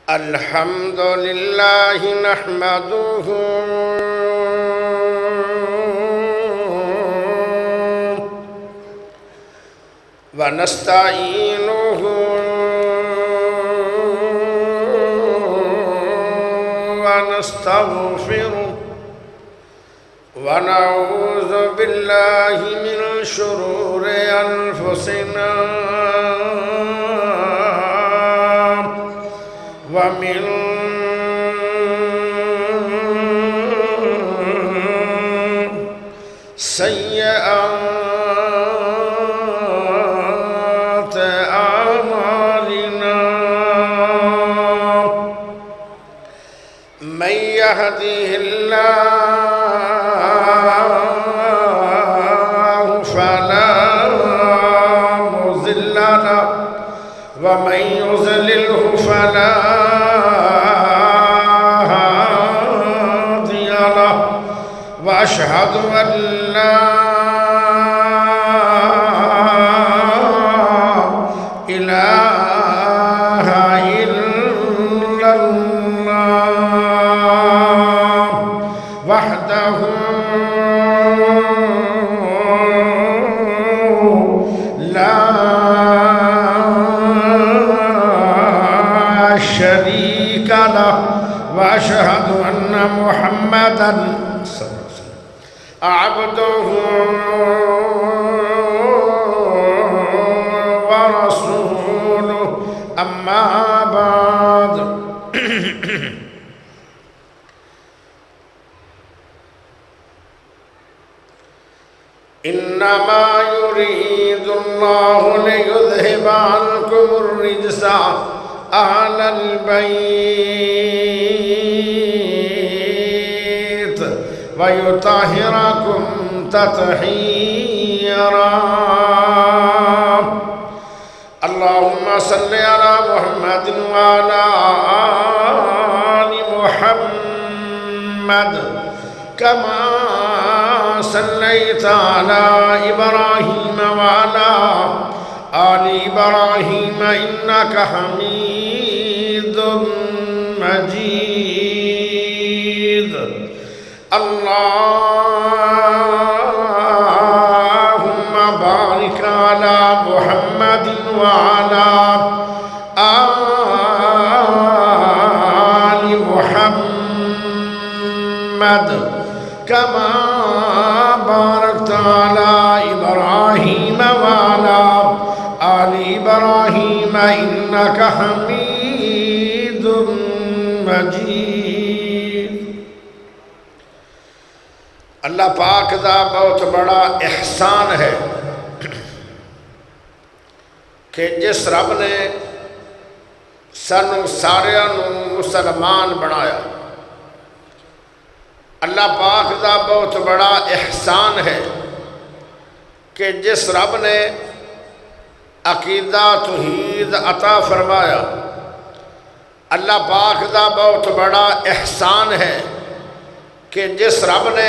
الحمد لله نحمده ونستعينه ونستغفره ونعوذ بالله من شرور أنفسنا ومن سيئات أعمالنا من يهده الله فلا مضل له ومن يضلله فلا هادي له وأشهد أن لا إله إلا الله وحده لا شريك له وأشهد أن محمدًا عبده ورسوله أما بعد إنما يريد الله ليذهب عنكم الرجس أهل البيت ويطهركم تطهيرا اللهم صل على محمد وعلى آل محمد كما صليت على إبراهيم وعلى آل إبراهيم إنك حميد مجيد اللهم بارك على محمد وعلى آل محمد كما باركت على إبراهيم وعلى آل إبراهيم إنك حميد مجيد اللہ پاک دا بہت بڑا احسان ہے کہ جس رب نے سانو ساریاں نو مسلمان بنایا اللہ پاک دا بہت بڑا احسان ہے کہ جس رب نے عقیدہ توحید عطا فرمایا اللہ پاک دا بہت بڑا احسان ہے کہ جس رب نے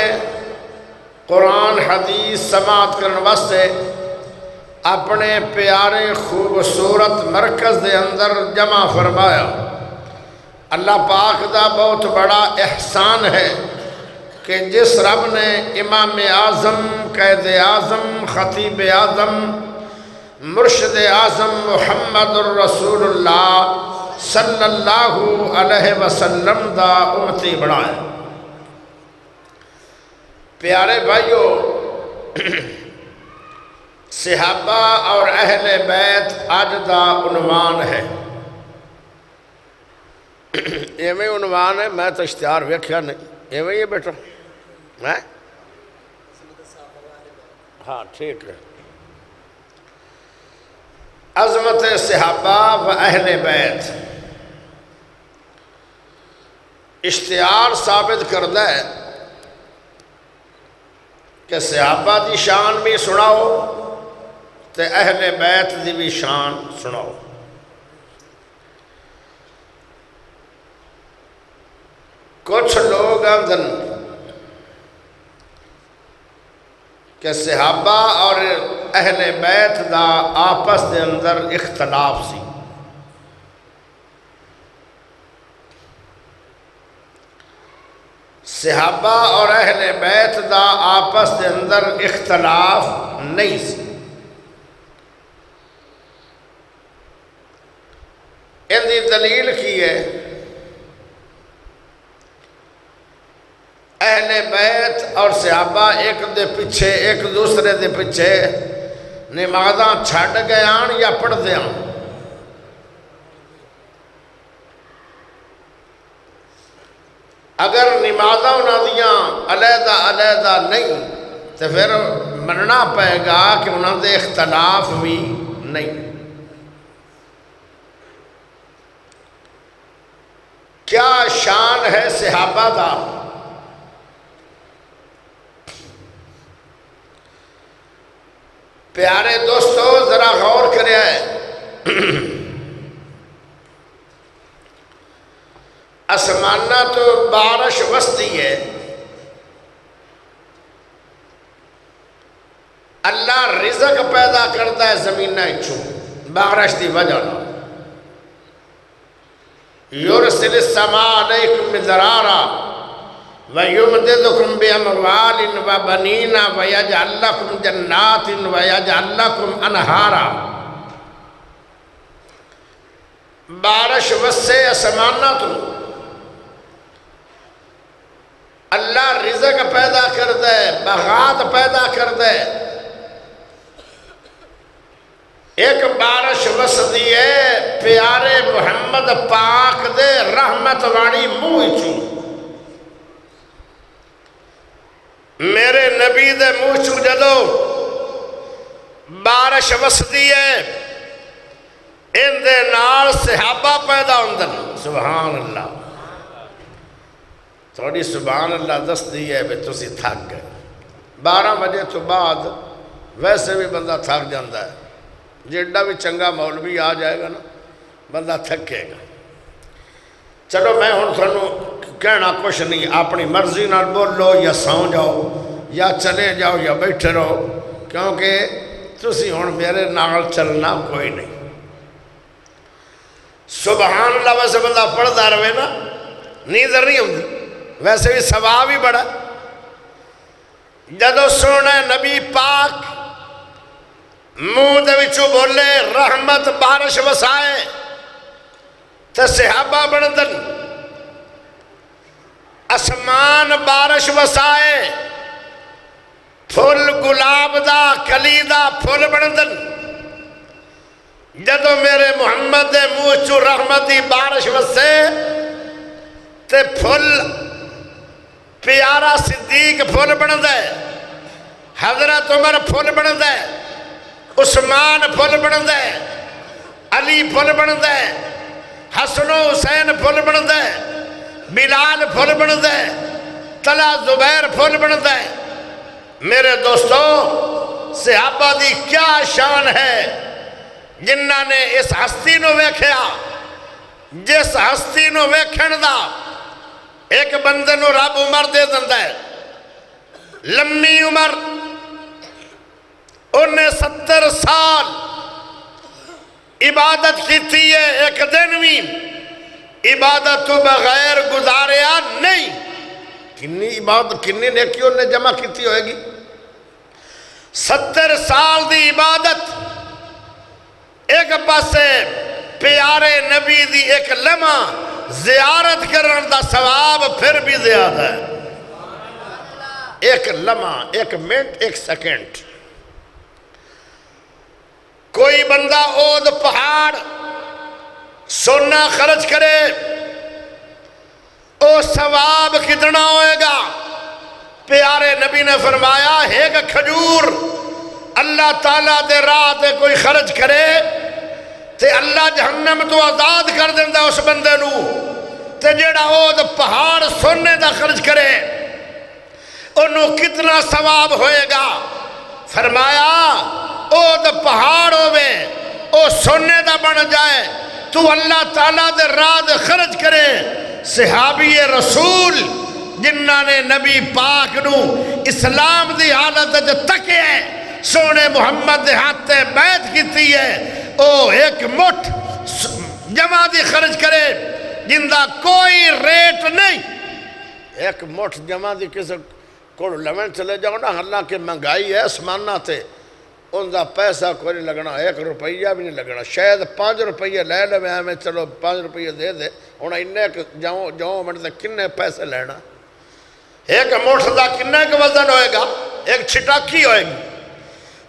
قرآن حدیث سماعت کرنے واسطے اپنے پیارے خوبصورت مرکز دے اندر جمع فرمایا اللہ پاک دا بہت بڑا احسان ہے کہ جس رب نے امام اعظم قائد اعظم خطیب اعظم مرشد اعظم محمد الرسول اللہ صلی اللہ علیہ وسلم دا امتی بنایا پیارے بھائیو صحابہ اور اہل بیت آج دا عنوان ہے ایویں عنوان ہے میں تو اشتہار ویکھیا نہیں ایویں یہ بیٹا ہاں ٹھیک ہے عظمت صحابہ و اہل بیت اشتہار ثابت کردہ ہے کہ صحابہ دی شان بھی سناؤ تے اہل بیت دی بھی شان سناؤ کچھ لوگ آندن کہ صحابہ اور اہل بیت دا آپس دے اندر اختلاف سی صحابہ اور اہل بیت دا آپس دے اندر اختلاف نہیں سی۔ ان دی دلیل کی ہے، اہل بیت اور صحابہ ایک دے پیچھے ایک دوسرے دے پیچھے نمازاں چھڑ گیان یا پڑھ دیاں؟ اگر نمازاں انہاں دیاں علیحدہ علیحدہ نہیں تو پھر مننا پائے گا کہ انہاں دے اختلاف بھی نہیں۔ کیا شان ہے صحابہ دا؟ پیارے دوستو ذرا غور کرے، آسمانہ تو بارش وسطی ہے، اللہ رزق پیدا کرتا ہے زمینہ چوں بارش دی وجہ نہ۔ یرسل السماء علیکم مدرارا وَيُمْدِدُكُمْ بِأَمْوَالٍ وَبَنِينَ وَيَجْعَلْ لَكُمْ جَنَّاتٍ وَيَجْعَلْ لَكُمْ أَنْهَارًا۔ بارش وسے آسمانہ تو اللہ رزق پیدا کر دے، باغات پیدا کر دے۔ ایک بارش وسدی ہے پیارے محمد پاک دے رحمت والی منہ چوں، میرے نبی دے منہ چوں جدو بارش وسدی ہے، ان دے نال صحابہ پیدا ہوندن۔ سبحان اللہ، تھوڑی سبحان اللہ دس دی ہے بھی تسی تھک گئے۔ 12 بجے تو بعد ویسے بھی بندہ تھک جاندہ ہے، جیڑا بھی چنگا مولوی آ جائے گا نا بندہ تھکے گا۔ چلو میں ہن تھانوں کہنا کچھ نہیں، اپنی مرضی نال بولو یا سو جاؤ یا چلے جاؤ یا بیٹھے رہو، کیونکہ تسی ہن میرے نال چلنا کوئی نہیں۔ سبحان اللہ ویسے بندہ پڑھتا رہے نا نیندر نہیں ہوندی، ویسے بھی ثواب ہی بڑا۔ جدو سونا نبی پاک منہ دے وچوں بولے رحمت بارش وسائے تے صحابہ بندن، اسمان بارش وسائے، پھل گلاب دا کلی دا پھل بندن۔ جدو میرے محمد دے منہ چوں رحمتی بارش وسے تے پھل پیارا صدیق پھل بندہ ہے، حضرت عمر پھل بندہ ہے، عثمان پھل بندہ ہے، علی پھل بندہ ہے، حسن و حسین پھل بندہ ہے، بلال پھل بندہ ہے، طلحہ زبیر پھل بندہ ہے۔ میرے دوستو صحابہ دی کیا شان ہے جنہاں نے اس ہستی نو ویکھیا، جس ہستی نو ویکھن دا ایک بندے نو رب عمر دے دندا ہے، لمبی عمر، انہیں 70 سال عبادت کیتی ہے، ایک دن بھی عبادت تو بغیر گزاریا نہیں۔ کنی عبادت کنی نیکی انہیں جمع کیتی ہوئے گی؟ 70 سال دی عبادت، ایک پاسے پیارے نبی دی ایک لمحہ زیارت کرن دا ثواب پھر بھی زیادہ ہے۔ ایک لمحہ، ایک منٹ، ایک سیکنڈ۔ کوئی بندہ اود پہاڑ سونا خرچ کرے، او ثواب کتنا ہوئے گا؟ پیارے نبی نے فرمایا ایک کھجور اللہ تعالیٰ دے راہ تے کوئی خرچ کرے تے اللہ جہنم تو آزاد کر دیندہ اس بندے نو، تے جیڑا اود پہاڑ سونے دا خرچ کرے انہوں کتنا ثواب ہوئے گا؟ فرمایا اود پہاڑ ہوئے او سونے دا بن جائے تو اللہ تعالیٰ دے راہ دے خرچ کرے۔ صحابی رسول جنہاں نے نبی پاک نو اسلام دی حالت جو تکے ہیں سونے محمد دے ہاتھ بیعت کیتی ہے، او ایک مٹھ جمع دی خرچ کرے جن دا کوئی ریٹ نہیں، ایک مٹھ جمع دی کسی کو لمن چلے جاؤ نا، حالانکہ مہنگائی ہے اسمانہ تے ان دا پیسہ کوئی نہیں لگنا، 1 روپیہ بھی نہیں لگنا، شاید 5 روپیہ لے لے میں چلو 5 روپیہ دے دے، انہیں انہیں جاؤں منٹ دے کنے پیسے لینا، ایک مٹھ دا کنے کا وزن ہوئے گا، ایک چھٹاکی ہوئے گی،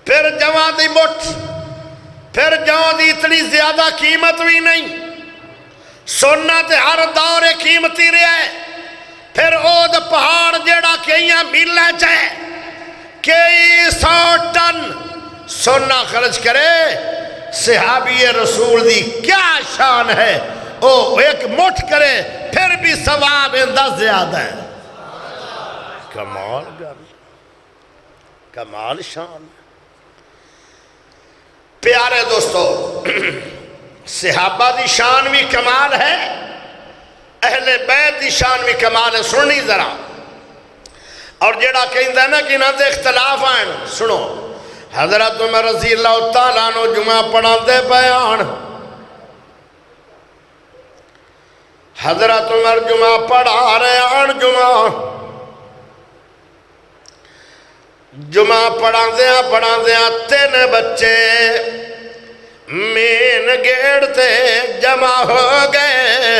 پھر جوان دی مٹھ، پھر جوان دی اتنی زیادہ قیمت بھی نہیں، سونا تے ہر دور قیمتی رہے ہے، پھر اود پہاڑ جیڑا کئیاں میلیں چاہے، کئی 100 ٹن سونا خرچ کرے، صحابی رسول دی کیا شان ہے، او ایک مٹھ کرے پھر بھی ثواب اندہ زیادہ ہے، کمال گل، کمال شان۔ پیارے دوستو، صحابہ دی شان بھی کمال ہے، اہل بیت دی شان بھی کمال ہے، سننی ذرا، اور جیڑا کہیں ہے نا کہ انہاں دے اختلاف آئیں، سنو، حضرت عمر رضی اللہ تعالیٰ عنہ جمعہ پڑھا دے بیان، حضرت عمر جمعہ پڑھا رہے آن جمعہ پڑھا دیا 3 بچے مین گیڑ تے جمع ہو گئے،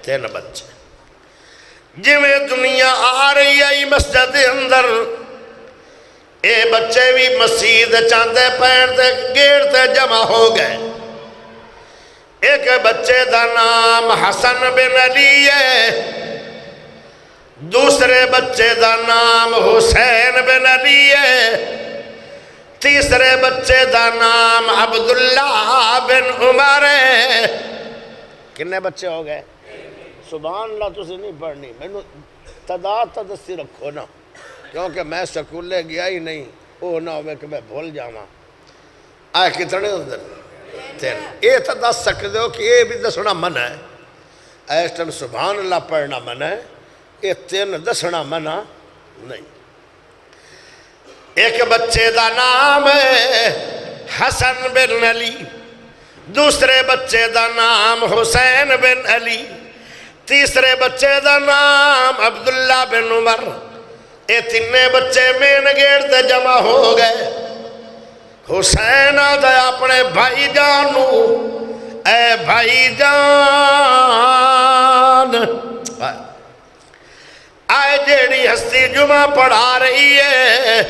3 بچے جویں دنیا آ رہی آئی مسجد اندر، اے بچے بھی مسجد چاندے پین تے گیڑ تے جمع ہو گئے، ایک بچے دا نام حسن بن علی ہے، دوسرے بچے دا نام حسین بن علی ہے، تیسرے بچے دا نام عبداللہ بن عمر ہے، کنے بچے ہو گئے؟ سبحان اللہ، تسی نہیں پڑھنی، میں نے تعداد دستی رکھو نا، کیونکہ میں سکولے گیا ہی نہیں، وہ نہ ہوئے کہ میں بھول جاواں، آئے کتنے اندر؟ 3، یہ تو دس سکتے ہو کہ یہ بھی دسنا منع ہے، ایس ٹائم سبحان اللہ پڑھنا منع ہے، یہ 3 دسنا منع نہیں۔ ایک بچے دا نام ہے حسن بن علی، دوسرے بچے دا نام حسین بن علی، تیسرے بچے دا نام عبداللہ بن عمر، یہ 3 بچے مین گیڑ تے جمع ہو گئے، حسین آدھا اپنے بھائی جانو، اے بھائی جان، آئے جیڑی ہستی جمعہ پڑھا رہی ہے،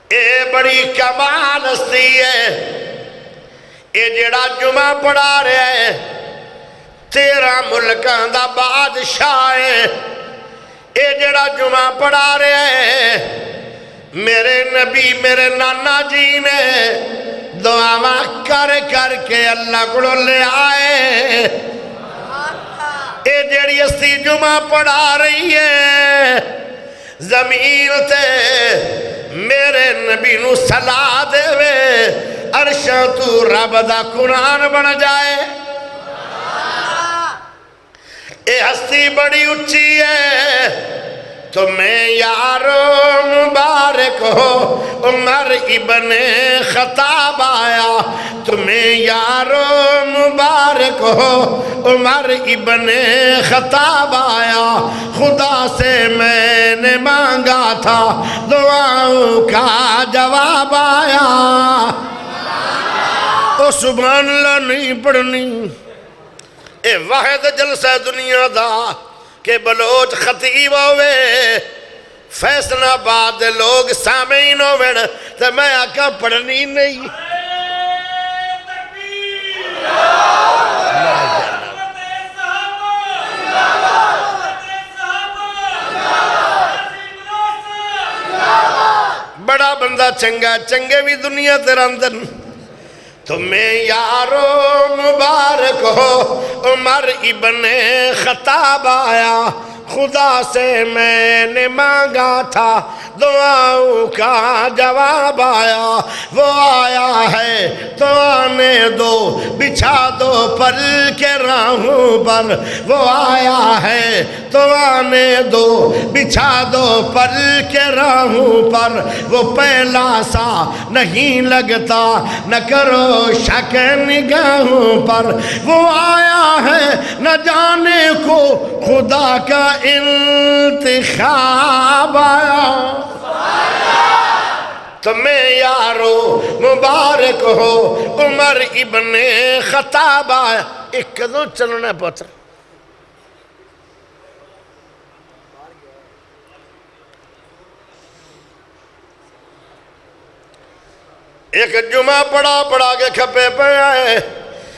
اے بڑی کمال ہستی ہے، اے جیڑا جمعہ پڑھا رہا ہے 13 ملکان دا بادشاہ ہے، اے جیڑا جمعہ پڑھا رہا ہے میرے نبی میرے نانا جی نے دعا کر کر کے اللہ کو لے آئے، اے جیڑی ہستی جمعہ پڑھا رہی ہے زمین تے میرے نبی نو صلاح دے وے، عرش تو رب دا قرآن بن جائے، اے ہستی بڑی اچھی ہے، تمہیں یارو مبارک ہو عمر ابن خطاب آیا، تمہیں یارو مبارک ہو عمر ابن خطاب آیا، خدا سے میں نے مانگا تھا دعاؤں کا جواب آیا، او سبحان اللہ نہیں پڑھنی، اے واحد جلسہ دنیا دا کہ بلوچ خطیب ہوئے، فیصل آباد لوگ سامعین ہوئے، تو میں آقا پڑھنی نہیں، بڑا بندہ چنگا، چنگے بھی دنیا تیرا اندر، تمہیں یارو مبارک ہو عمر ابن خطاب آیا، خدا سے میں نے مانگا تھا دعاؤں کا جواب آیا، وہ آیا ہے تو آنے دو بچھا دو پل کے راہوں پر، وہ آیا ہے تو آنے دو بچھا دو پل کے راہوں پر، وہ پہلا سا نہیں لگتا نہ کرو شک نگاہوں پر، وہ آیا ہے نہ بجانے کو خدا کا انتخاب آیا تمہیں یارو مبارک ہو عمر ابن خطاب آیا ایک کدوں چلنا پتر ایک جمعہ پڑھا کے کھپے پہ آئے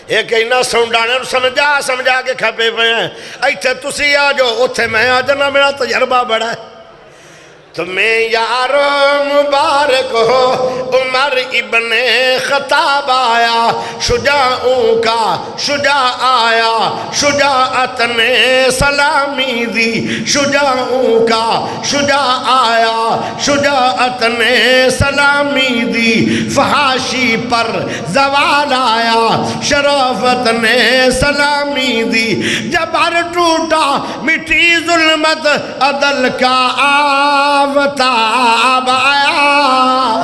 ایک اینا سونڈانے سمجھا کے کھپے پہ آئے ایتھے تسی آجو اتھے میں آجنا میرا تجربہ بڑا ہے تمہیں یارو مبارک ہو عمر ابن خطاب آیا شجاعوں کا شجاع آیا شجاعت نے سلامی دی شجاعوں کا شجاع آیا شجاعت نے سلامی دی فحاشی پر زوال آیا شرافت نے سلامی دی جبر ٹوٹا مٹی ظلمت عدل کا آفتاب آیا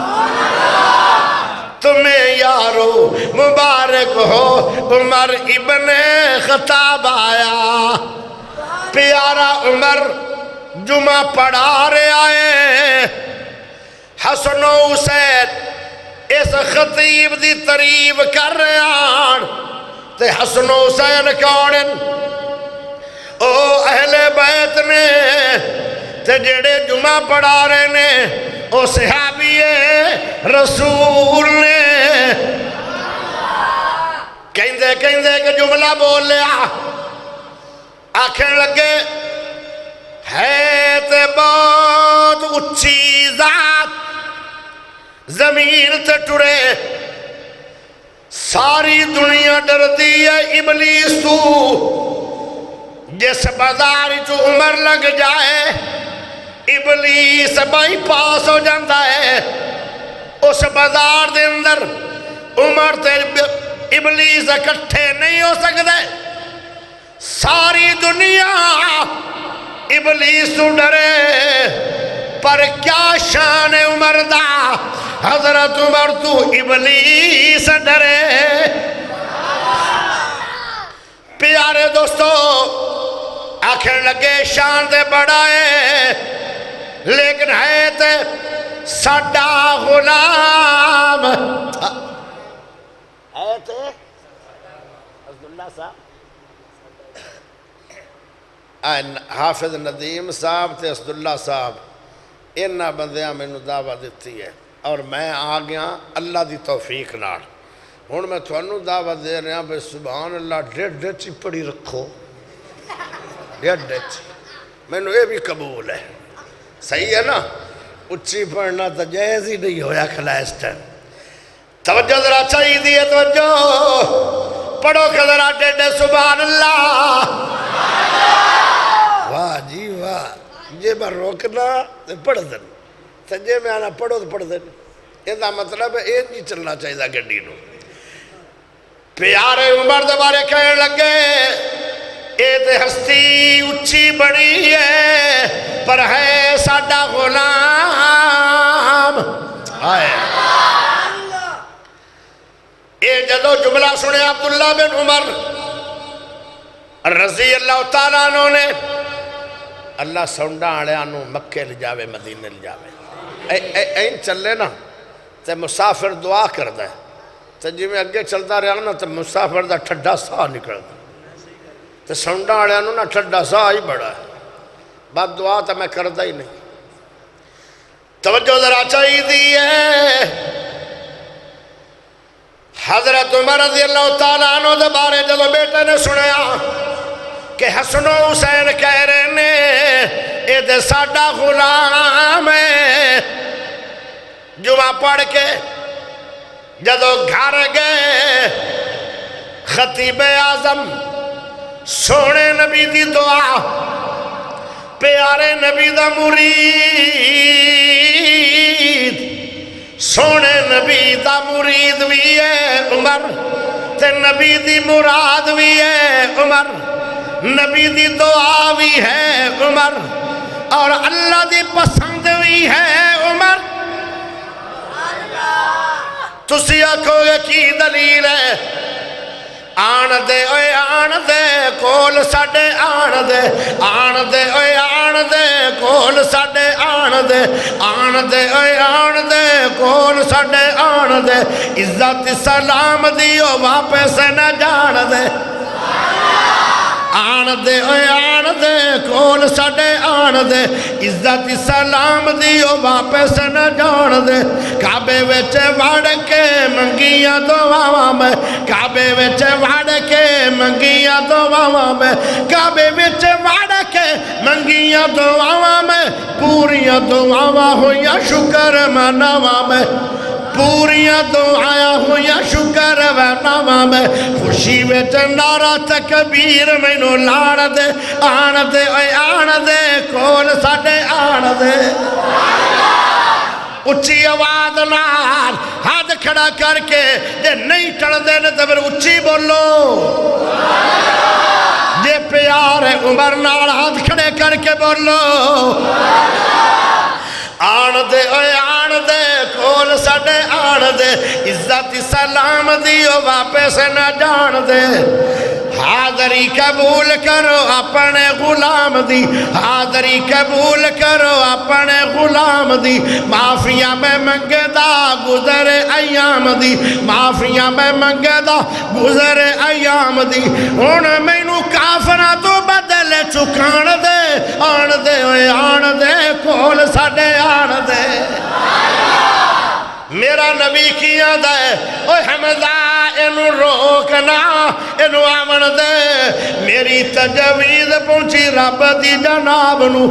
تمہیں یارو مبارک ہو عمر ابن خطاب آیا پیارا عمر جمعہ پڑھا رہے آئے حسن و حسین اس خطیب دی تعریف کر رہے آن تے حسن و حسین کونن او اہل بیت نے تے جڑے جمعہ پڑھا رہے نے او صحابی رسول نے کہندے کہ جملہ بول لیا آنکھیں لگے ہے تے بہت اچھی ذات زمین تے ٹرے ساری دنیا ڈردی ہے ابلیس تو جس بازار جو عمر لگ جائے ابلیس بائی پاس ہو جاندہ ہے اس بازار دے اندر عمر تے ابلیس اکٹھے نہیں ہو سکتے ساری دنیا ابلیس تو ڈرے پر کیا شان عمر دا حضرت عمر تو ابلیس ڈرے پیارے دوستو آنکھیں لگے شان دے بڑا ہے لیکن ہے تے ساڈا غلام ہے تے عبداللہ صاحب حافظ ندیم صاحب تے عبداللہ صاحب انہاں بندیاں میں دعویٰ دیتی ہے اور میں آ گیا اللہ دی توفیق نال ہن میں تھانوں دعویٰ دے رہا بے سبحان اللہ ڈیڑھ چی پڑی رکھو ڈیڑھ چی میں نے یہ بھی قبول ہے صحیح ہے نا اچھی پڑھنا تو جائز ہی نہیں ہویا کھلا اس ٹائم توجہ ذرا چاہیے دیئے توجہ پڑھو کہ ذرا ڈیڑھ سبحان اللہ واہ جی واہ جے میں روکنا تو پڑھ دن سجے میں آنا پڑھو تو پڑھ دن یہ مطلب ہے یہ نہیں چلنا چاہیے گڈی نو پیارے عمر دوبارے کہنے لگے اے تے ہستی اچھی بڑی ہے پر ہے ساڈا غلام آئے اے جدو جملہ سنے عبداللہ بن عمر رضی اللہ تعالیٰ عنہ نے اللہ سونڈا آڑے آنو مکے لے جاوے مدینہ لے جاوے این چلے نا تے مسافر دعا کر دے تے جی میں اگے چلتا رہا نا تے مسافر دا ٹھڈا سا نکل دا تے سونڈا آڑے آنو نا ٹھڈا سا ہی بڑا ہے بات دعا تے میں کر دا ہی نہیں توجہ ذرا چاہیے دی ہے حضرت عمر رضی اللہ تعالیٰ عنہ دے بارے جلو بیٹے نے سنیا کہ حسن و حسین کہہ رہے نے اے دے ساڈا غلام ہے جمعہ پڑھ کے جدو گھر گئے خطیب اعظم سونے نبی دی دعا پیارے نبی دا مرید سونے نبی دا مرید بھی ہے عمر تے نبی دی مراد بھی ہے عمر نبی دی دعا بھی ہے عمر اور اللہ دی پسند بھی ہے عمر تسی آکھو گے کی دلیل ہے آن دے کول دے آن دے اوے آن دے کول ساڈے آن دے اوے آن دے کول ساڈے آن دے عزت سلام دیو واپس نہ جان دے آن دے اوے آن دے کول ساڈے آن دے عزت سلام دیو واپس نہ جان دے کعبے وچ وڑ کے منگیاں دعاواں میں کعبے وچ وڑ کے منگیاں دعاواں میں کعبے وچ وڑ کے منگیاں دعاواں میں پوریاں دعاواں ہویاں شکر مناواں میں پوریاں دعائیں ہویاں شکر وناواں میں خوشی وچ نعرہ تکبیر مینوں لاڑ دے آن دے اوے آن دے کول ساڈے آن دے اچھی آواز نال ہاتھ کھڑا کر کے جے نہیں ٹل دے تے پھر اچھی بولو جے پیار ہے عمر نال ہاتھ کھڑے کر کے بولو آن دے اوے آن دے کول ساڈے آن دے عزت سلام دیو واپس نہ جان دے حاضری قبول کرو اپنے غلام دی حاضری قبول کرو اپنے غلام دی معافیاں میں منگدا گزرے ایام دی معافیاں میں منگدا گزرے ایام دی ہن مینوں کافراں تو بدل چکان دے آن دے اوے آن دے کول ساڈے آن دے میرا نبی کیا دے اوہ حمزہ انو روکنا انو آمن دے میری تجویز پہنچی رب دی جناب نو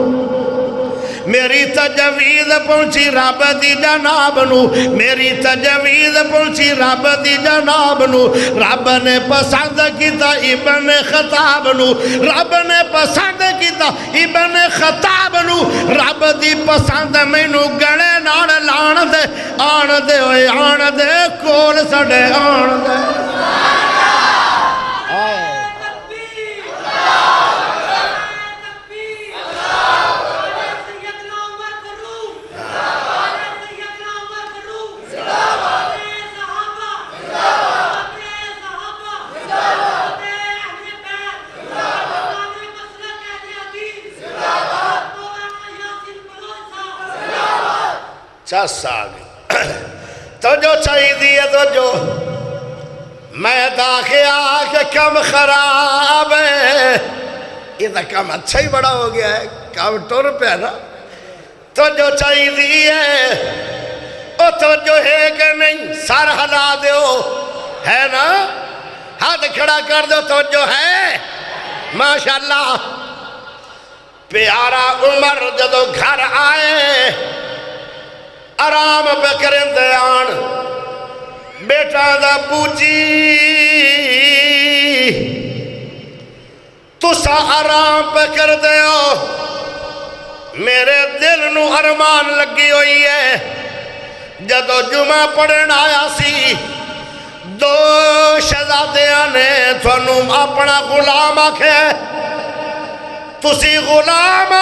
میری تجویز پہنچی رب دی جناب نو میری تجویز پہنچی رب دی جناب نو رب نے پسند کیتا ابن خطاب نو رب نے پسند کیتا ابن خطاب نو رب دی پسند مینوں گڑے نال لان دے آن دے اوے آن دے کول ساڈے آن دے چس آگئی تو جو چاہی دیئے تو جو میں داخیا کہ کم خراب ہے یہ تو کم اچھا ہی بڑا ہو گیا ہے کم ٹور پہ ہے نا تو جو چاہی دیئے او تو جو ہے کہ نہیں سر ہلا دیو ہے نا ہاتھ کھڑا کر دو تو جو ہے ماشاءاللہ پیارا عمر جدو گھر آئے آرام پہ کریں دے آن بیٹا دا پوچی تسا آرام پہ کر دے ہو میرے دل نو ارمان لگی ہوئی ہے جدو جمعہ پڑھن آیا سی دو شہزادیاں نے تھانو اپنا غلام آکھے تسی غلام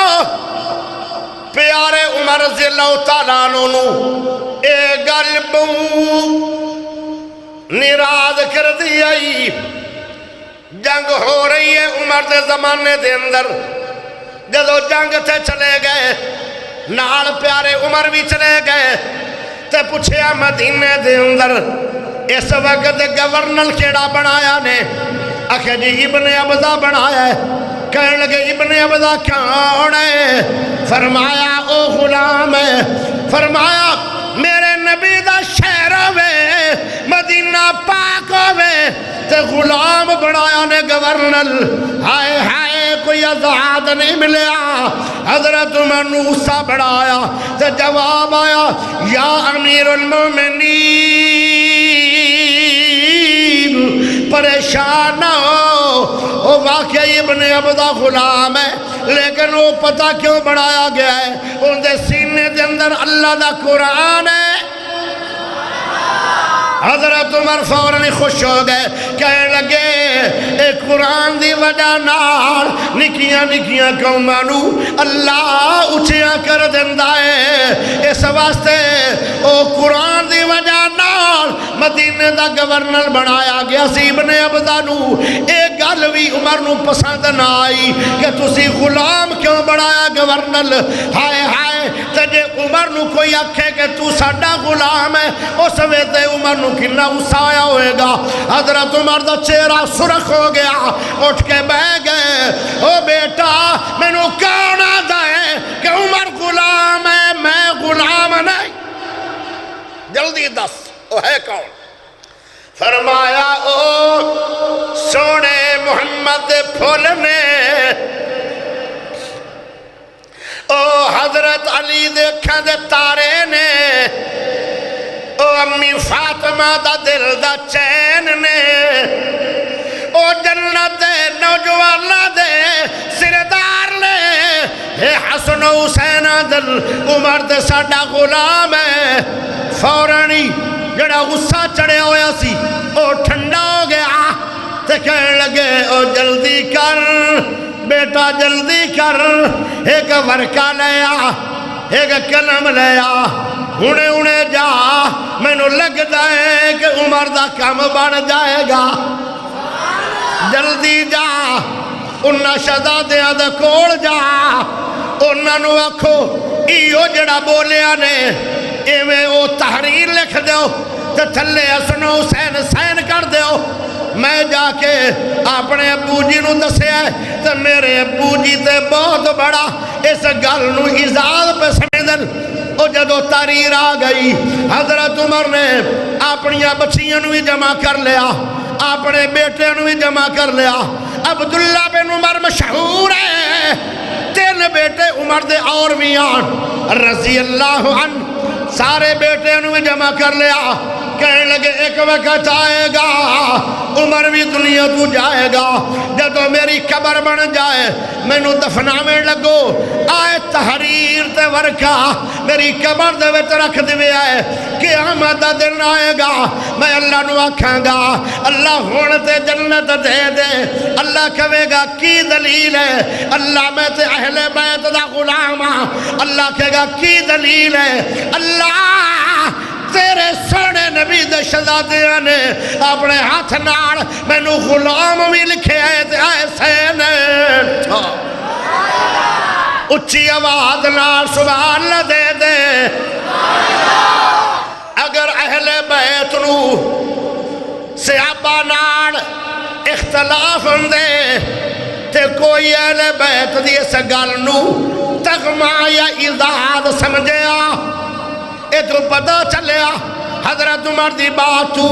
پیارے عمر رضی اللہ تعالیٰ عنہ اے گلبوں نراز کر دیائی جنگ ہو رہی ہے عمر دے زمانے دے اندر جدو جنگ تے چلے گئے نال پیارے عمر بھی چلے گئے تے پوچھیا مدینے دے اندر اس وقت گورنر کیڑا بنایا نے آخر جی ابن عبدہ بنایا ہے کہنے لگے ابن عبدہ کون ہے فرمایا او غلام ہے فرمایا میرے نبی دا شہر ہوئے مدینہ پاک ہوئے تے غلام بنایا نے گورنر ہائے ہائے کوئی آزاد نہیں ملیا حضرت منوسا بنایا تے جواب آیا یا امیر المومنین پریشان نہ ہو واقعی ابن عبدہ غلام ہے لیکن وہ پتہ کیوں بنایا گیا ہے ان دے سینے دے اندر اللہ دا قرآن ہے حضرت عمر فوراً خوش ہو گئے، کہنے لگے اے قرآن دی وجہ نال نکیاں نکیاں قوماں نو اللہ اچھیاں کر دیندا ہے، اس واسطے او قرآن دی وجہ نال مدینے دا گورنر بنایا گیا سی ابن عبدہ نو۔ ایک گل بھی عمر نو پسند نہ آئی کہ تسی غلام کیوں بنایا گورنر؟ ہائے ہائے، تے جے عمر نو کوئی آکھے کہ تو ساڈا غلام ہے، اس ویلے عمر نو کنا غصہ آیا ہوئے گا۔ حضرت عمر دا چہرہ سرخ ہو گیا، اٹھ کے بیٹھ گئے، او بیٹا مینوں کون آندا ہے کہ عمر غلام ہے؟ میں غلام نہیں، جلدی دس وہ ہے کون؟ فرمایا او سونے محمد پھول نے، او حضرت علی دے اکھاں دے تارے نے، او امی فاطمہ دا دل دا چین نے، او جنت دے نوجوانا دے سردار نے، اے حسن و حسین دل عمر دے ساڈا غلام ہے۔ فوراً جڑا غصہ چڑھے ہویا سی او ٹھنڈا ہو گیا تے کہنے لگے او جلدی کر بیٹا، جلدی کر، ایک ورقہ لیا، ایک قلم لیا، ہنے جا، مینوں لگدا ہے کہ عمر دا کام بن جائے گا، جلدی جا، انہاں شہزادیاں دے کول جا، انہاں نو آکھو ایو جڑا بولیا نے ایویں او تحریر لکھ دیو تے تھلے حسن و حسین سائن کر دیو۔ میں جا کے اپنے ابو جی نو دسیا تے میرے ابو جی تے بہت بڑا اس گل نو اجازت پہ سمجھن۔ او جدو تحریر آ گئی، حضرت عمر نے اپنی بچیاں نو بھی جمع کر لیا، اپنے بیٹے نو بھی جمع کر لیا۔ عبداللہ بن عمر مشہور ہے، 3 بیٹے عمر دے اور بھی آن رضی اللہ عنہ، سارے بیٹے انہوں بھی جمع کر لیا۔ کہنے لگے ایک وقت آئے گا عمر بھی دنیا تو جائے گا، جدو میری قبر بن جائے مینوں دفناویں لگو، آئے تحریر تے ورقہ میری قبر دے وچ رکھ دیوے آئے، قیامت دا دن آئے گا، میں اللہ نو آکھاں گا اللہ ہون تے جنت دے دے، اللہ کہے گا کی دلیل ہے؟ اللہ میں تے اہل بیت دا غلام ہاں، اللہ کہے گا کی دلیل ہے؟ اللہ تیرے سونے نبی دے شہزادیاں نے اپنے ہاتھ نال مینوں غلام بھی لکھے آئے تے ایسے نے اچھی آواز نال سبحان اللہ دے دے۔ اگر اہل بیت نو صحابہ نال اختلاف ہوندے تے کوئی اہل بیت دی اس گل نو تغما یا اعزاز سمجھیا، اے تو پتہ چلیا حضرت عمر دی بات تو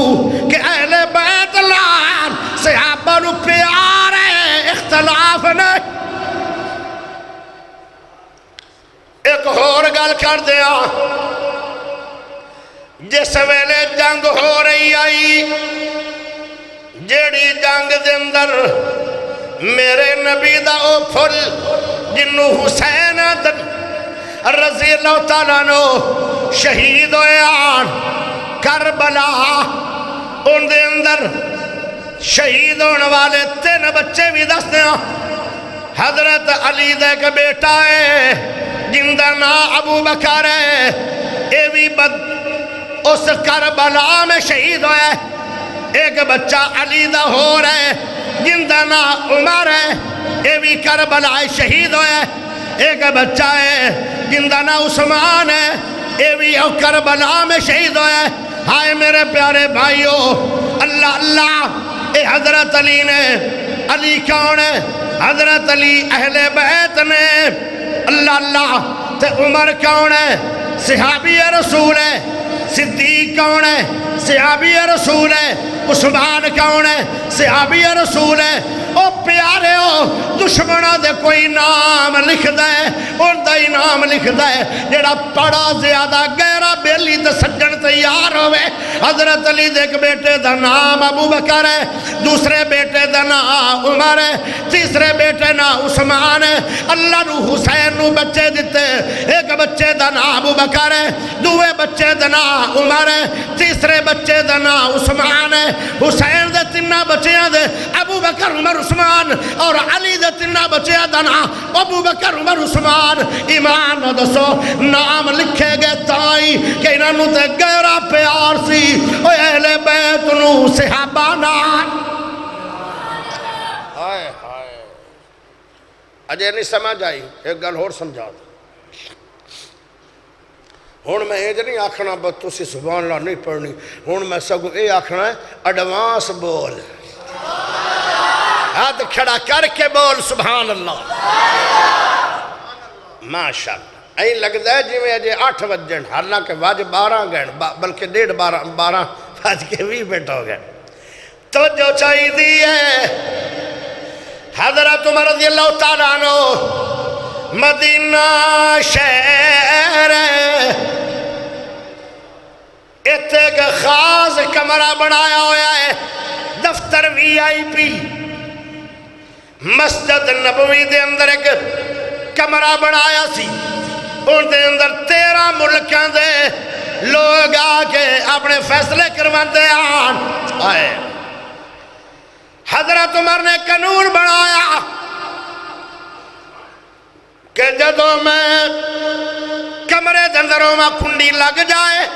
کہ اہل بیت لان صحابہ نو پیار ہے، اختلاف نہیں۔ ایک اور گل کر دیا، جس ویلے جنگ ہو رہی آئی، جیڑی جنگ دے اندر میرے نبی دا او پھل جنو حسین رضی اللہ تعالیٰ نو شہید ہوئے آن کربلا، ان دے اندر شہید ہونے والے 3 بچے بھی دس دیا۔ حضرت علی دے کے بیٹا ہے جن دا نام ابو بکر ہے، اے بھی اس کربلا میں شہید ہوئے۔ ایک بچہ علی دا ہو رہے جن دا نام عمر ہے، اے بھی کربلا شہید ہوئے۔ ایک بچہ ہے جن دا نام عثمان ہے، اے بھی کربلا میں شہید ہوئے۔ ہائے میرے پیارے بھائیو، اللہ اللہ، اے حضرت علی نے، علی کون ہے؟ حضرت علی اہل بیت نے، اللہ اللہ، تے عمر کون ہے؟ صحابی رسول ہے۔ صدیق کون ہے؟ صحابی رسول ہے۔ عثمان کون ہے؟ صحابی رسول ہے۔ او پیارے ہو، دشمنوں دے کوئی نام لکھ دے ان دا انعام لکھ دے جڑا پڑا زیادہ گہرا بیلی تے سجن تیار ہوئے حضرت علی دے ایک بیٹے دا نام ابو بکر ہے دوسرے بیٹے دا نام عمر ہے تیسرے بیٹے نام عثمان ہے اللہ نو حسین نو بچے دیتے ایک بچے دا نام ابو بکر ہے دوے بچے دا نام عمر ہے تیسرے بچے دا نام عثمان ہے حسین دے تینہ بچیاں دے ابو بکر عمر عثمان اور علی دے تینہ بچیاں دا نام ابو بکر عمر عثمان ایمان نہ دسو نام لکھے گئے تائی کہ انہوں تے گہرا پیار سی اوہ اہل بیت نو صحابہ نام ہائے ہائے اجے نہیں سمجھ آئی ایک گل اور سمجھا دو ہون میں یہ نہیں آکھنا بس تسی سبحان اللہ نہیں پڑھنی ہون میں سگو یہ آکھنا ہے ایڈوانس بول ہاتھ کھڑا کر کے بول سبحان اللہ ماشاءاللہ این لگتا ہے جی میں اجے 8 بجن حالانکہ واج 12 گئے بلکہ 1:30 12 بج کے 20 منٹ ہو گئے توجہ چاہیے دی ہے حضرت عمر رضی اللہ تعالیٰ عنہ مدینہ شہر اتنے ایک خاص کمرہ بنایا ہوا ہے دفتر VIP مسجد نبوی دے اندر ایک کمرہ بنایا سی ان دے اندر 13 ملکاں دے لوگ آکے اپنے فیصلے کرواندے آئے حضرت عمر نے قانون بنایا کہ جدوں میں کمرے دے اندروں میں کنڈی لگ جائے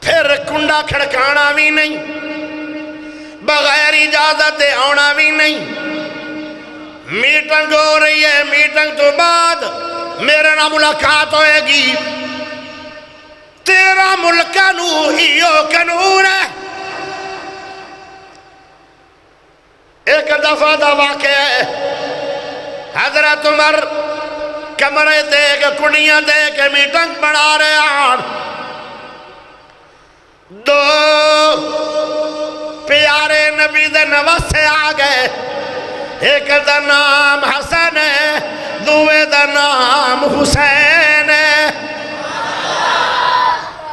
پھر کنڈا کھڑکانا بھی نہیں بغیر اجازت آنا بھی نہیں میٹنگ ہو رہی ہے میٹنگ تو بعد میرے نہ ملاقات ہوئے گی 13 ملکاں نو ایو قانون ہے ایک دفعہ دا واقعہ ہے حضرت عمر کمرے دے کے کنڈیاں دے کے میٹنگ بنا رہے ہیں 2 پیارے نبی دے نواسے آ گئے ایک دا نام حسن ہے دوے دا نام حسین ہے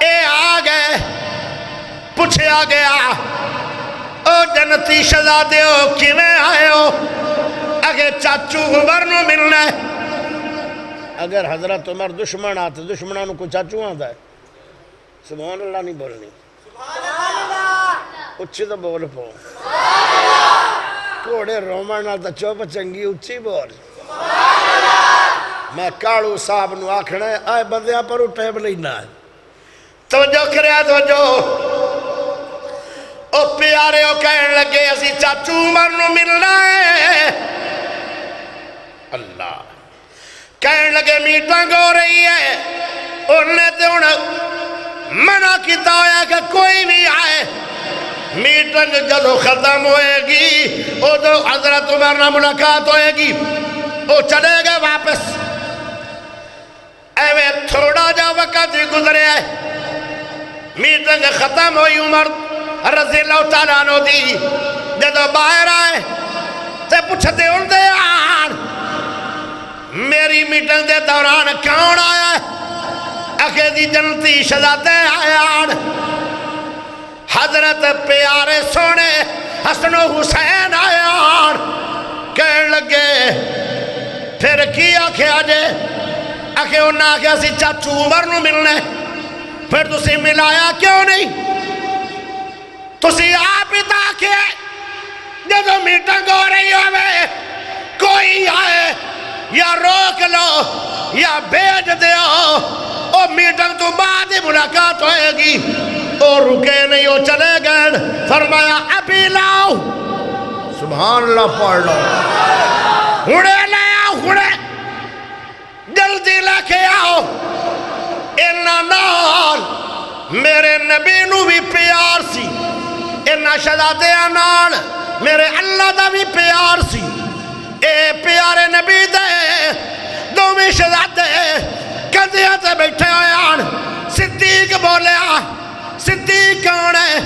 اے آ گئے پوچھا گیا او جنتی شہزادے ہو کیویں آئے ہو اگر چاچو عمر نو ملنا ہے اگر حضرت عمر دشمن آتے دشمنوں کو چاچو آتا ہے سبحان اللہ نہیں بولنی اچھی تو بول پو کوڑے رومن نال تا چوپ چنگی اچھی بول میں کاڑو صاحب نو آکھنا ہے آئے بندیاں پر اٹھے بلینا ہے توجہ کریا توجہ او پیارے او کہنے لگے اسی چاچو عمر نو ملنا ہے اللہ کہنے لگے میٹنگ ہو رہی ہے انہیں تو انہیں منع کیتا ہویا کہ کوئی بھی آئے میٹنگ جدو ختم ہوئے گی او تو حضرت عمر نہ ملاقات ہوئے گی او چلے گئے واپس ایوے تھوڑا جا وقت گزرے ہے میٹنگ ختم ہوئی عمر رضی اللہ تعالیٰ عنہ دی جدو باہر آئے تے پوچھتے ان دے آن میری میٹنگ دے دوران کون آیا ہے اکھے دی جنتی شہزادے آئے آن حضرت پیارے سونے حسن و حسین آئے آن کہنے لگے پھر کی آکھے آجے آکھے انہاں آکھے اسی چاچو عمر نو ملنے پھر تسی ملایا کیوں نہیں تسی آپ ہی تاکے جدو میٹنگ ہو رہی ہوئے کوئی آئے یا روک لو یا بھیج دیو او میٹنگ تو بعد ہی ملاقات ہوئے گی او رکے نہیں او چلے گئے فرمایا ابھی لاؤ سبحان اللہ پڑھ لو ہڑے لے آؤ ہڑے جلدی لے کے آؤ انہاں نال میرے نبی نو بھی پیار سی انہاں شہزادیاں نال میرے اللہ دا بھی پیار سی اے پیارے نبی دے دومی شہزادے کندھیاں تے بیٹھے ہوئے آن صدیق بولیا صدیق کون ہے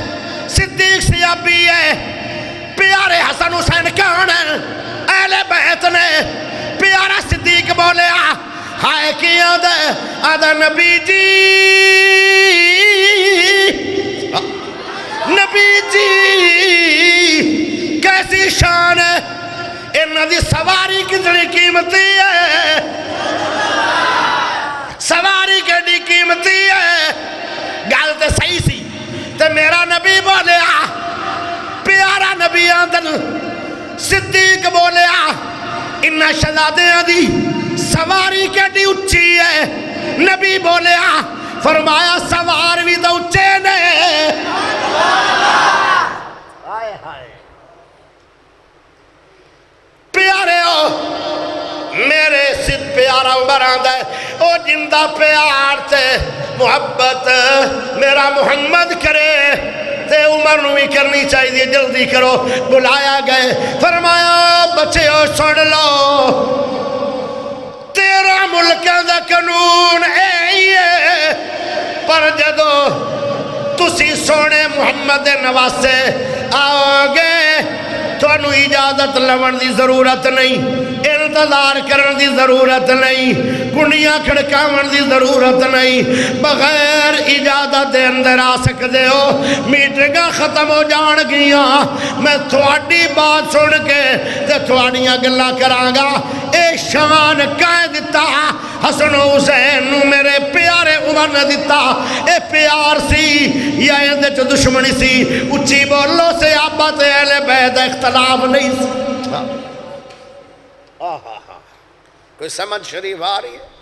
صدیق صحابی ہے پیارے حسن حسین کون ہے نبی جی کیسی شان ہے انہاں دی سواری کتنی قیمتی ہے سواری کیڑی قیمتی ہے گل تے صحیح سی تے میرا نبی بولیا پیارا نبی آندن صدیق بولیا انہاں شہزادیاں دی سواری کیڑی اچھی ہے نبی بولیا فرمایا سوار بھی تو اچھے نے پیارے ہو میرے سد پیارا عمر آندہ ہے او جندہ پیار تے محبت میرا محمد کرے تے عمر نو بھی کرنی چاہیے جلدی کرو بلایا گئے فرمایا بچے ہو سن لو تیرا ملکہ دا قانون ہے پر جدو تسی سونے محمد نواسے آگے تو انہوں اجازت لون دی ضرورت نہیں انتظار کرن دی ضرورت نہیں کنیاں کھڑکاون دی ضرورت نہیں بغیر اجازت دے اندر آ سکتے ہو میٹنگاں ختم ہو جان گیا میں تھوڑی بات سن کے تے تھوڑیاں گلا کرانگا اے شان کہہ دیتا حسن و حسین نو میرے پیارے عمر نے دیتا اے پیار سی یا اندے چو دشمنی سی اچھی بولو سے آبت اہل بیت اختلاف نہیں سی کوئی سمجھ شریف آ رہی ہے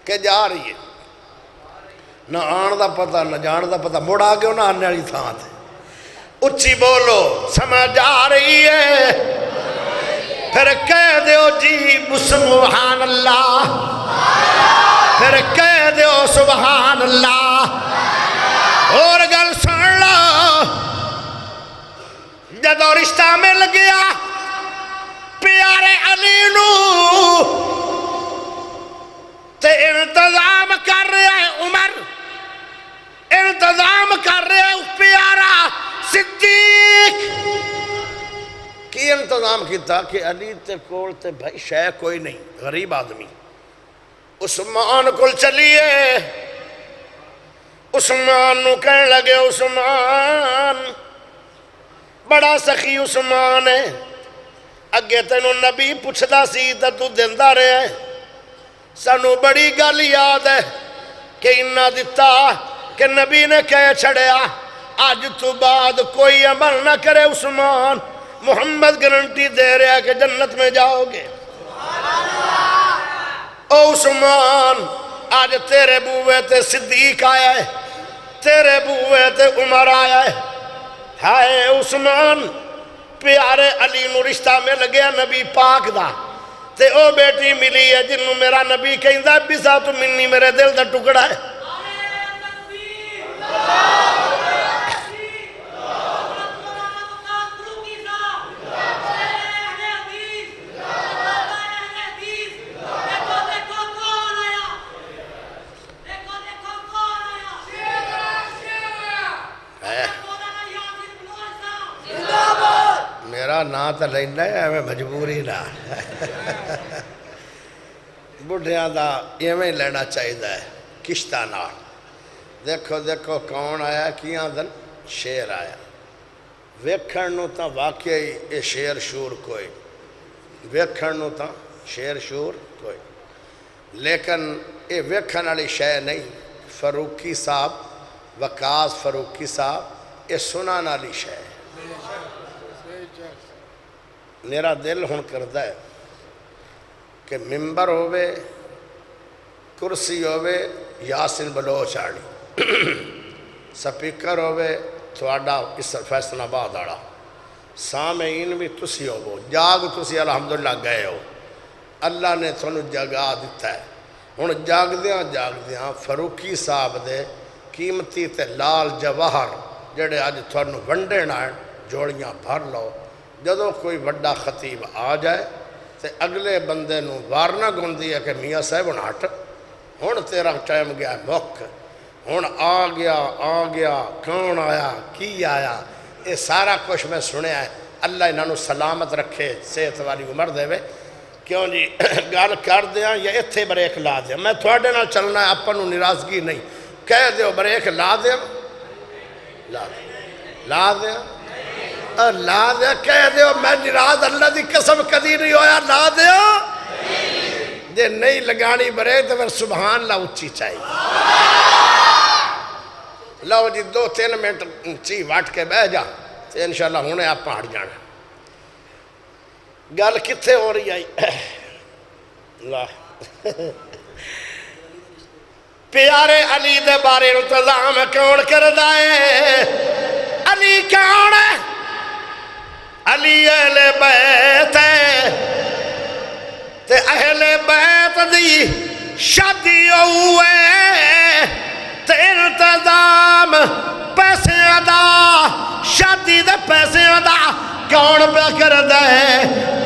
کہ جا رہی ہے نہ آن دا پتہ نہ جان دا پتہ مڑ آگے ہو نہ آنے والی تھان تھے اچھی بولو سمجھ آ رہی ہے پھر کہہ دیو جی سبحان اللہ پھر کہہ دیو سبحان اللہ اور گل سن لو جدو رشتہ مل گیا پیارے علی نو تے انتظام کر رہے ہیں عمر انتظام کر رہے ہیں پیارا صدیق کی انتظام کیتا کہ علی تے کول تے بھائی شے کوئی نہیں غریب آدمی عثمان کل چلیے عثمان نو کہنے لگے عثمان بڑا سخی عثمان ہے اگے تینوں نبی پوچھدا سی تے تو دیندا رہے ہیں سانو بڑی گل یاد ہے کہ انہاں دتا کہ نبی نے کہہ چھڑیا آج تو بعد کوئی عمل نہ کرے عثمان محمد گارنٹی دے رہا کہ جنت میں جاؤ گے او عثمان آج تیرے بوئے تے صدیق آیا ہے تیرے بوئے تے عمر آیا ہے ہائے عثمان پیارے علی نو رشتہ مل گیا نبی پاک دا تے او بیٹی ملی ہے جنہوں میرا نبی کہندہ بسا تو منی میرے دل دا ٹکڑا ہے میرا نا تا لینا ہے ہمیں مجبوری نا بڑھیاں دا یہ میں لینا چاہیے ہے کشتہ نا دیکھو دیکھو کون آیا کیاں دن شیر آیا ویکھن نو تا واقعی اے شیر شور کوئی ویکھن نو تا شیر شور کوئی لیکن اے ویکھن والی شے نہیں فاروقی صاحب وقاص فاروقی صاحب اے سنان والی شے میرا دل ہن کردہ ہے کہ ممبر ہوئے کرسی ہوئے یاسین بلوچ آڑی سپیکر ہوئے تھوڑا اس فیصلہ آباد آڑا سامعین بھی تسی ہو جاگ تسی الحمدللہ گئے ہو اللہ نے تھوڑا جگہ دیتا ہے ہن جاگ دیاں فاروقی صاحب دے قیمتی تے لال جواہر جڑے آج تھوڑا ونڈے نہ جوڑیاں بھر لو جدو کوئی وڈا خطیب آ جائے تے اگلے بندے نو وارنا گوندی ہے کہ میاں صاحب ہٹ ہن تیرا ٹائم گیا موقع ہن آ گیا کون آیا کی آیا یہ سارا کچھ میں سنیا ہے اللہ انہوں سلامت رکھے صحت والی عمر دے وے کیوں جی گل کر دیاں یا اتھے بریک لا دیاں؟ میں تھوڑے نال چلنا ہے، اپن نوں ناراضگی نہیں، کہہ دیو بریک لا دیاں، لا دیاں، لا دیاں، لا دیاں، کہہ دیو میں ناراض اللہ دی قسم کدی نہیں ہویا، لا دیاں، جے نہیں لگانی بریک تو پھر سبحان اللہ اچھی چاہیے۔ لو جی 2-3 منٹ چی واٹ کے بہ جا تو انشاءاللہ ہونے آپ پہاڑ جانا۔ گل کتھے ہو رہی آئی؟ اللہ پیارے علی دے بارے انتظام کون کر دائے؟ علی کون ہے؟ علی اہل بیت ہے، تے اہل بیت دی شادی ہوئے تے انتظام پیسے ادا، شادی دے پیسے ادا کون پہ کر دے؟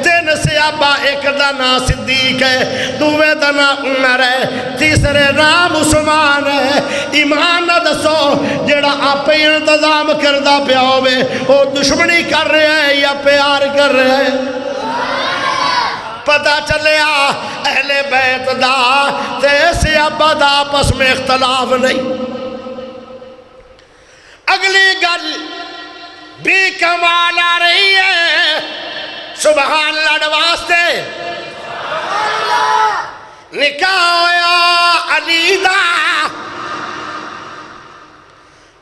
3 صحابہ، ایک دا نام صدیق ہے، دوے دا نام عمر ہے، تیسرے نام عثمان ہے۔ ایمان نہ دسو جڑا آپ انتظام کردہ پیا ہوئے وہ دشمنی کر رہے ہیں یا پیار کر رہے ہیں؟ پتہ چلیا اہل بیت دا تے صحابہ دا آپس میں اختلاف نہیں۔ اگلی گل بھی کمال آ رہی ہے، سبحان اللہ واسطے نکاح ہویا علی دا،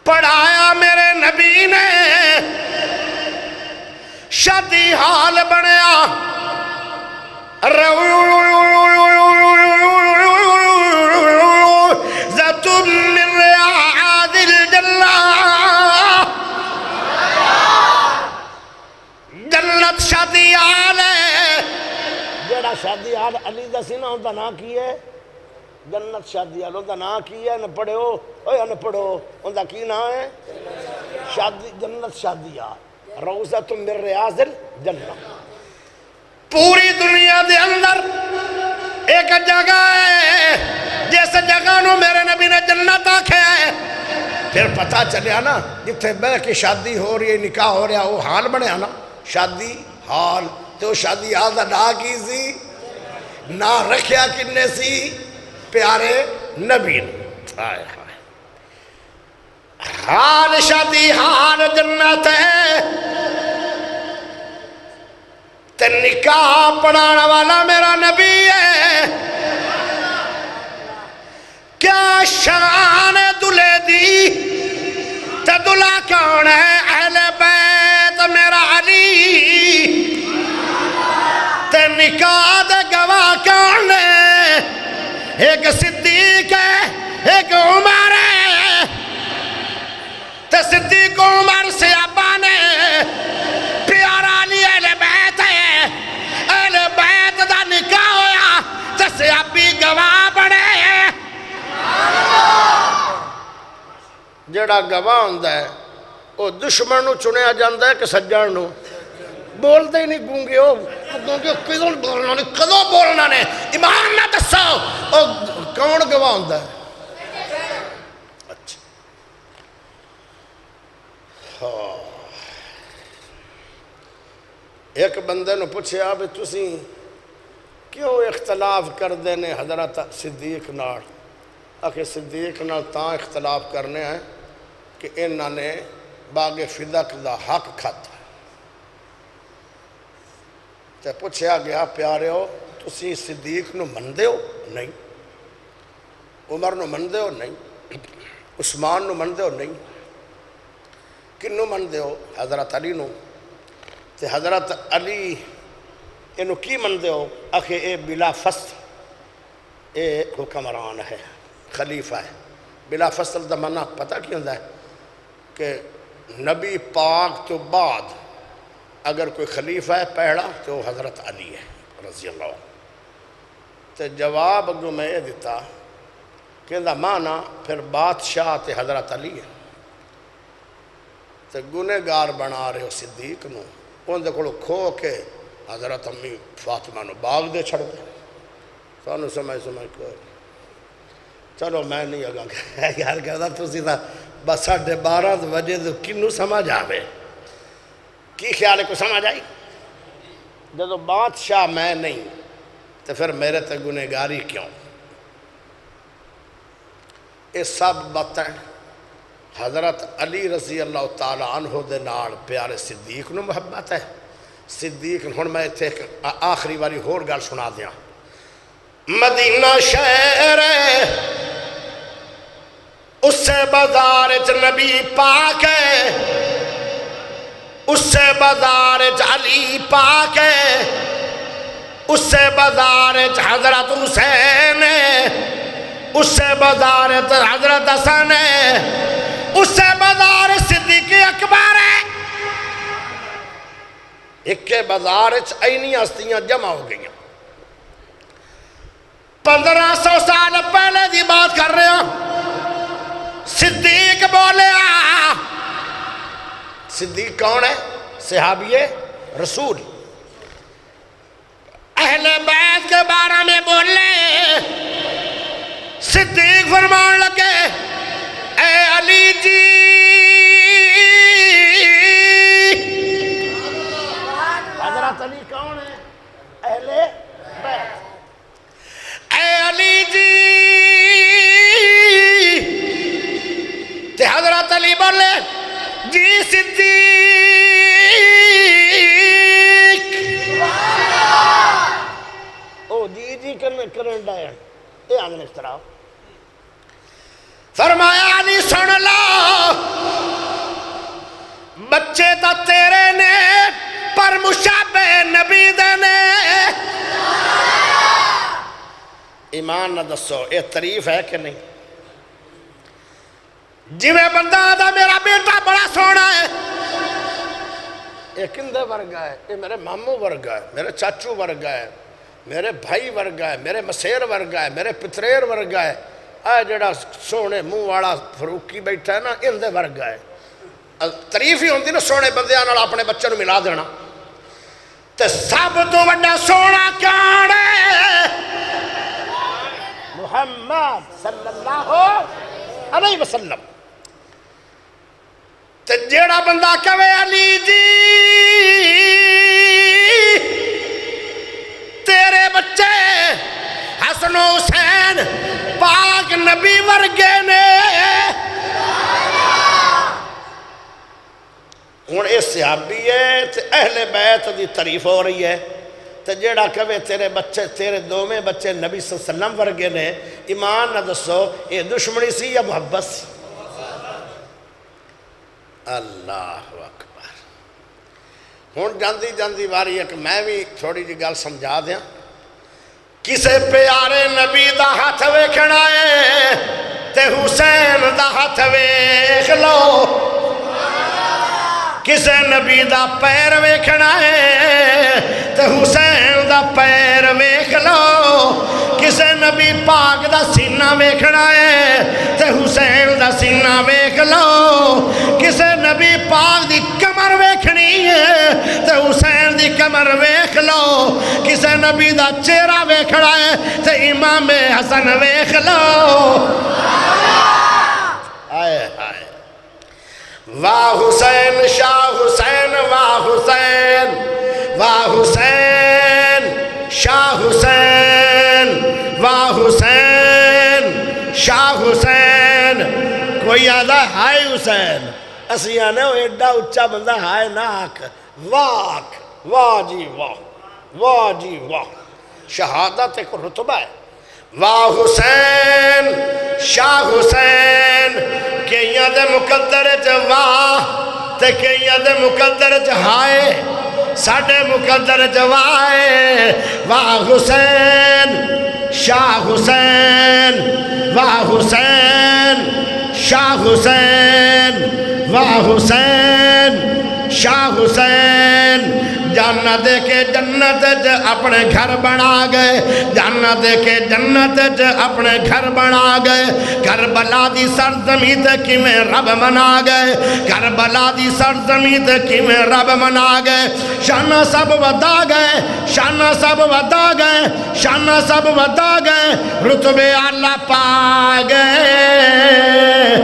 پڑھایا میرے نبی نے، شادی حال بنیا، ذات من ریاض الجنہ، جنت شادی حال ہے۔ جڑا شادی حال علی دا سی نا ان دا نام کی ہے؟ جنت شادی حال، ان دا نام کی ہے؟ نہ پڑھو اوہ نہ پڑھو، ان دا کی نام ہے؟ شادی جنت شادی حال، روضۃ من ریاض الجنہ۔ پوری دنیا دے اندر ایک جگہ ہے جس جگہ نو میرے نبی نے جنت آکھے ہے۔ پھر پتہ چلیا نا جتھے بہ کے شادی ہو رہی ہے، نکاح ہو رہا، وہ حال بنیا نا شادی حال، تو شادی حال دا نا کی سی؟ نا رکھیا کنے سی؟ پیارے نبی نے۔ حال شادی حال جنت ہے، تے نکاح پڑھانا والا میرا نبی ہے۔ کیا شان دلے دی تے دلہا کون ہے؟ اہل بیت میرا علی، تے نکاح دے گواہ کون ہے؟ ایک صدیق ہے، ایک عمر ہے، تے صدیق عمر صحابہ نے، پیارا علی اہل بیت ہے، اہل بیت دا نکاح ہویا تے صحابی گواہ بڑے ہیں۔ جڑا گواہ ہوندہ ہے وہ دشمن نو چنیا جاندہ ہے کہ سجان نو؟ بولتے ہی نہیں گونگے ہو، گونگے کدوں بولنا نہیں، کدوں بولنا نہیں، ایمان نہ دسو کون گواہ ہوندہ ہے؟ اچھا ایک بندے نو پوچھیا بھی تسی کیوں اختلاف کر دینے حضرت صدیق نال؟ آخر صدیق نال تاں اختلاف کرنے ہیں کہ انہاں نے باغ فدق دا حق کھاتا۔ تے پوچھیا گیا پیارے ہو تسی صدیق نو مندے ہو؟ نہیں۔ عمر نو مندے ہو؟ نہیں۔ عثمان نو مندے ہو؟ نہیں۔ کنو مندے ہو؟ حضرت علی نو۔ تے حضرت علی انو کی مندے ہو؟ آخر اے بلا فصل اے حکمران ہے، خلیفہ ہے۔ بلا فصل دا منع پتہ کیوں ہے؟ کہ نبی پاک تو بعد اگر کوئی خلیفہ ہے پہلا تو حضرت علی ہے رضی اللہ عنہ۔ تو جواب اگو میں یہ دیتا کہ دا معنی پھر بادشاہ تے حضرت علی ہے، تو گنہگار بنا رہے ہو صدیق نو، ان دے کھڑو کھو کے حضرت امی فاطمہ نو باغ دے چھڑ دے۔ سانو سمجھ کوئی چلو میں نہیں اگا یار کہتا تسی تا بس 12:30 بجے تو کنو سمجھ آوے؟ کی خیال ہے کو سمجھ آئی؟ جدو بادشاہ میں نہیں تو پھر میرے تے گنہگاری کیوں؟ یہ سب باتیں حضرت علی رضی اللہ تعالیٰ عنہ دے نال پیارے صدیق نو محبت ہے۔ صدیق ہن میں اتنے آخری باری ہور گل سنا دیاں۔ مدینہ شہر ہے، اس سے بازار نبی پاک ہے، اس سے بازار علی پاک ہے، اس سے بازار حضرت حسین ہے، اس سے بازار حضرت حسن ہے، اس سے بازار صدیق اکبر ہے۔ ایک کے بازار اینی ہستیاں جمع ہو گئی۔ 1500 سال پہلے دی بات کر رہے ہیں۔ صدیق بولے صدیق کون ہے؟ صحابی رسول، اہل بیت کے بارے میں بولے۔ صدیق فرمان لگے اے علی جی، حضرت علی کون ہے؟ اہل بیت۔ اے علی جی، تے حضرت علی بولے جی صدیق۔ او جی کرن ڈائیں اے آنگن اس طرح فرمایا علی سن لو، بچے تا تیرے نے پر مشابہ نبی دے نے۔ ایمان نہ دسو اے تعریف ہے کہ نہیں؟ جویں بندہ آدھا میرا بیٹا بڑا سونا ہے، یہ کندے ورگا ہے؟ یہ میرے ماموں ورگا ہے، میرے چاچو ورگا ہے، میرے بھائی ورگا ہے، میرے مسیر ورگا ہے، میرے پتریر ورگا ہے۔ اے جڑا سونے منہ والا فروکی بیٹھا ہے نا، اندے ورگا ہے۔ تعریف ہی ہوندی نا سونے بندیاں نال اپنے بچے نو ملا دینا۔ تے سب تو بڑا سونا کون ہے؟ محمد صلی اللہ علیہ وسلم۔ تے جیڑا بندہ کہے علی جی تیرے بچے حسن و حسین پاک نبی ورگے نے، ہن اے صحابی ہے تے اہل بیت دی تعریف ہو رہی ہے۔ تے جیڑا کہے تیرے بچے، تیرے دوویں بچے نبی صلی اللہ علیہ وسلم ورگے نے، ایمان نہ دسو یہ دشمنی سی یا محبت سی؟ اللہ اکبر۔ ہن جاندی جاندی واری ایک میں بھی تھوڑی جی گل سمجھا دیاں۔ کسے پیارے نبی دا ہاتھ ویکھنا ہے تے حسین دا ہاتھ ویکھ لو، کسے نبی دا پیر ویکھنا ہے تے حسین دا پیر ویکھ لو، کسے نبی پاک دا سینہ ویکھنا ہے تے حسین دا سینہ ویکھ لو، کسے نبی پاک دی کمر ویکھنی ہے تے حسین دی کمر ویکھ لو، کسے نبی دا چہرہ ویکھنا ہے تے امام حسن ویکھ لو۔ آئے آئے واہ حسین شاہ حسین، واہ حسین، واہ حسین شاہ حسین، واہ حسین شاہ حسین۔ کوئی آدھا ہائے حسین، اسی آنے ہو ایڈا اچھا بندہ ہائے نہ آکھ، واہ واہ جی واہ، واہ جی واہ، شہادت ایک رتبہ ہے۔ واہ حسین شاہ حسین، کئیاں دے مقدر چ واہ تے کئیاں دے مقدر چ ہائے، ساڑھے مقدر چ وائے۔ واہ حسین شاہ حسین، واہ حسین شاہ حسین، واہ حسین شاہ حسین۔ جنت دے کے جنت اپنے گھر بنا گئے، جنت دے کے جنت اپنے گھر بنا گئے، کربلا دی سرزمین تے کیویں رب منا گئے، کربلا دی سرزمین تے کیویں رب منا گئے۔ شانہ سب ودا گئے، شانہ سب ودا گئے، شانہ سب ودا گئے، رتبے اعلیٰ پا گئے۔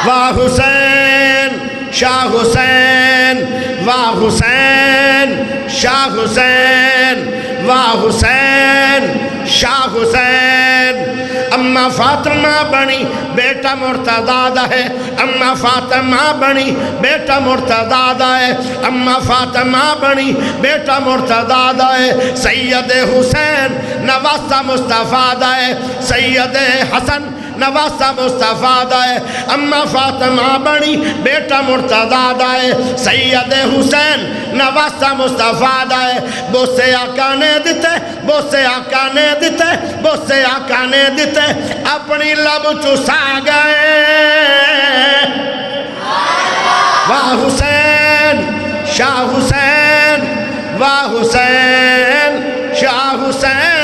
واہ حسین شاہ حسین، واہ حسین شاہ حسین، واہ حسین شاہ حسین اما فاطمہ بنی بیٹا مرتضی ہے اما فاطمہ بنی بیٹا مرتضی ہے اما فاطمہ بنی بیٹا مرتضی ہے سید حسین نواسہ مصطفیٰ ہے سید حسن نواسہ مصطفیٰ ہے اما فاطمہ بنی بیٹا مرتضی ہے سید حسین نواسہ مصطفیٰ ہے بوسے آقا نے دیتے بوسے آقا نے دیتے بوسے آقا نے دیتے اپنی لب چسا گئے واہ حسین شاہ حسین واہ حسین شاہ حسین